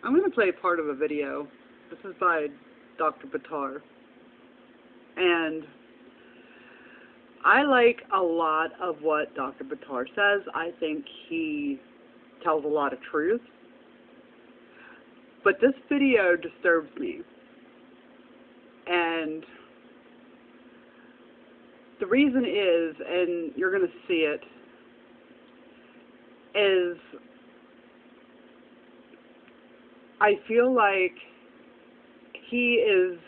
I'm going to play part of a video. This is by Dr. Buttar. And I like a lot of what Dr. Buttar says. I think he tells a lot of truth. But this video disturbs me. And the reason is, and you're going to see it, is I feel like he is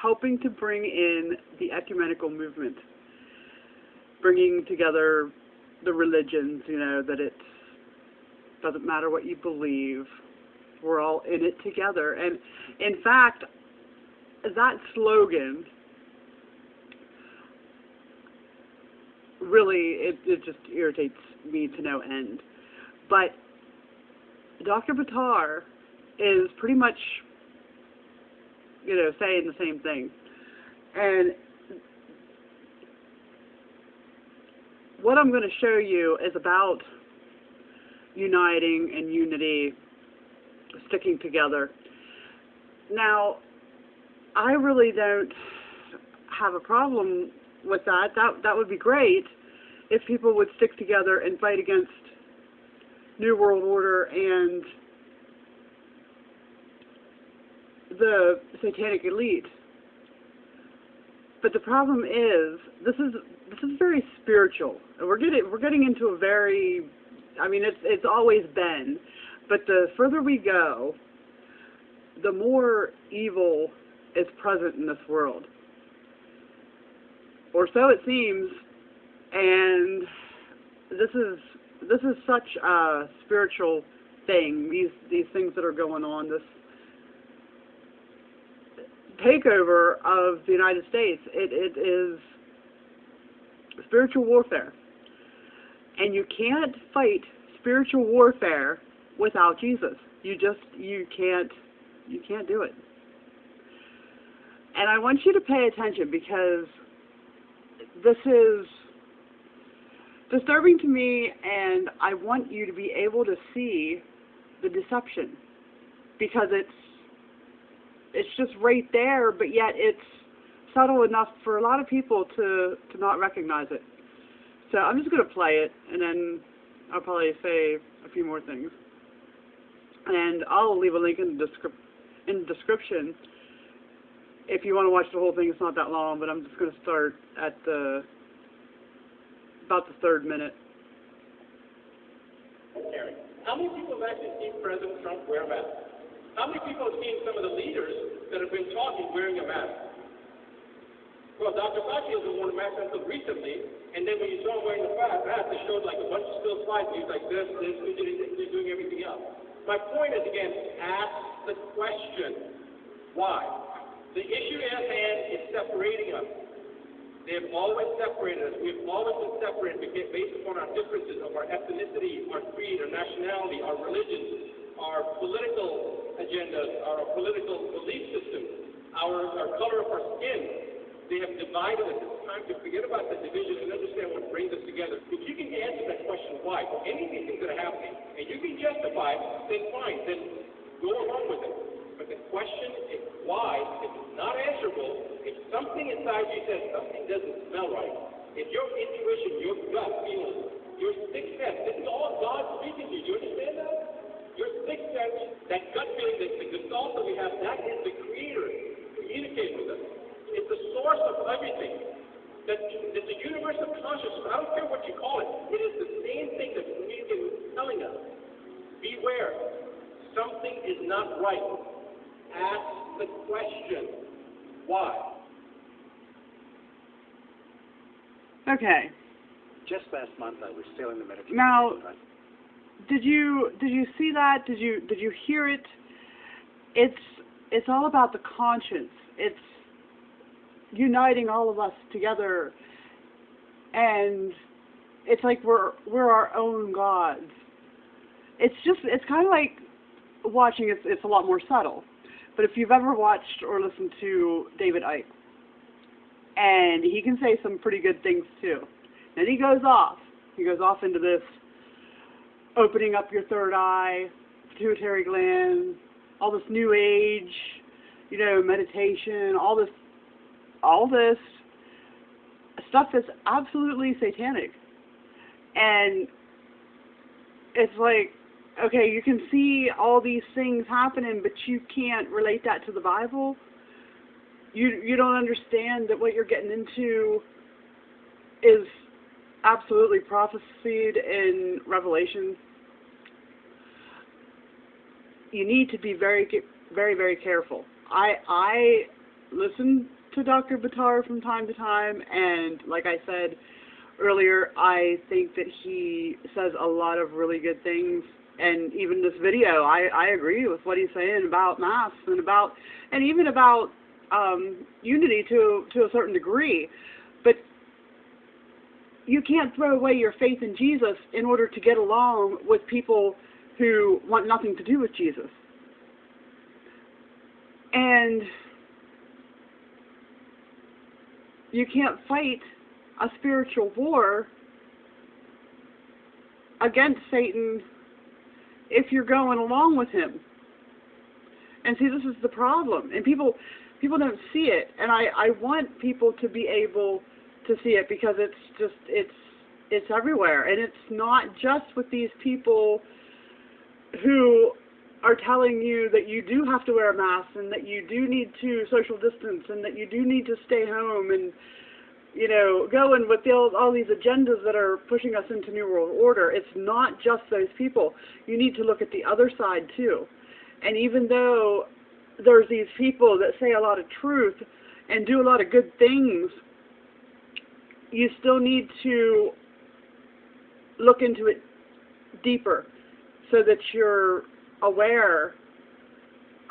helping to bring in the ecumenical movement, bringing together the religions, you know, that it doesn't matter what you believe, we're all in it together. And in fact, that slogan, really, it just irritates me to no end. But Dr. Buttar is pretty much, you know, saying the same thing. And what I'm going to show you is about uniting and unity, sticking together. Now, I really don't have a problem with that. That would be great if people would stick together and fight against New World Order and the satanic elite. But the problem is, this is very spiritual. And we're getting into a very, I mean, it's always been, but the further we go, the more evil is present in this world. Or so it seems. And this is such a spiritual thing, these things that are going on, this takeover of the United States. It is spiritual warfare. And you can't fight spiritual warfare without Jesus. You can't do it. And I want you to pay attention, because this is disturbing to me, and I want you to be able to see the deception, because it's just right there, but yet it's subtle enough for a lot of people to not recognize it. So I'm just going to play it, and then I'll probably say a few more things. And I'll leave a link in the description if you want to watch the whole thing. It's not that long, but I'm just going to start at about the 3rd minute. How many people have actually seen President Trump wear a mask? How many people have seen some of the leaders that have been talking wearing a mask? Well, Dr. Fauci hasn't worn a mask until recently, and then when you saw him wearing the mask, it showed like a bunch of still slides, and he was like this, he's doing everything else. My point is, again, ask the question, why? The issue at hand is separating us. They have always separated us. We have always been separated based upon our differences of our ethnicity, our creed, our nationality, our religion, our political agendas, our political belief system, our color of our skin. They have divided us. It's time to forget about the division and understand what brings us together. If you can answer that question, why, for any of these things that are happening, and you can justify it, then fine, then go along with it. But the question is why. If it's not answerable, if something inside you says something doesn't smell right, if your intuition, your gut feeling, your sixth sense, this is all God speaking to you. Do you understand that? Your sixth sense, that gut feeling, the gestalt that we have, that is the Creator communicating with us. It's the source of everything. That the universe of consciousness, I don't care what you call it, it is the same thing that's communicating, telling us, beware, something is not right. Ask the question, why? Okay. Just last month, I was sailing the Mediterranean. Now, did you see that? Did you hear it? It's all about the conscience. It's uniting all of us together, and it's like we're our own gods. It's kind of like watching. It's a lot more subtle. But if you've ever watched or listened to David Icke, and he can say some pretty good things too. Then he goes off into this opening up your third eye, pituitary gland, all this new age, you know, meditation, all this stuff that's absolutely satanic. And it's like, okay, you can see all these things happening, but you can't relate that to the Bible. You don't understand that what you're getting into is absolutely prophesied in Revelation. You need to be very, very, very careful. I listen to Dr. Buttar from time to time, and like I said earlier, I think that he says a lot of really good things. And even this video, I agree with what he's saying about Mass and even about unity to a certain degree. But you can't throw away your faith in Jesus in order to get along with people who want nothing to do with Jesus. And you can't fight a spiritual war against Satan if you're going along with him. And see, this is the problem. And people don't see it. And I want people to be able to see it, because it's everywhere. And it's not just with these people who are telling you that you do have to wear a mask and that you do need to social distance and that you do need to stay home and, you know, going with all these agendas that are pushing us into New World Order. It's not just those people. You need to look at the other side too. And even though there's these people that say a lot of truth and do a lot of good things, you still need to look into it deeper so that you're aware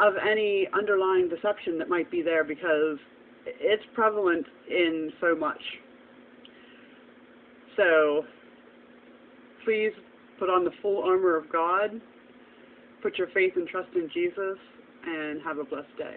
of any underlying deception that might be there, because it's prevalent in so much. So please put on the full armor of God, put your faith and trust in Jesus, and have a blessed day.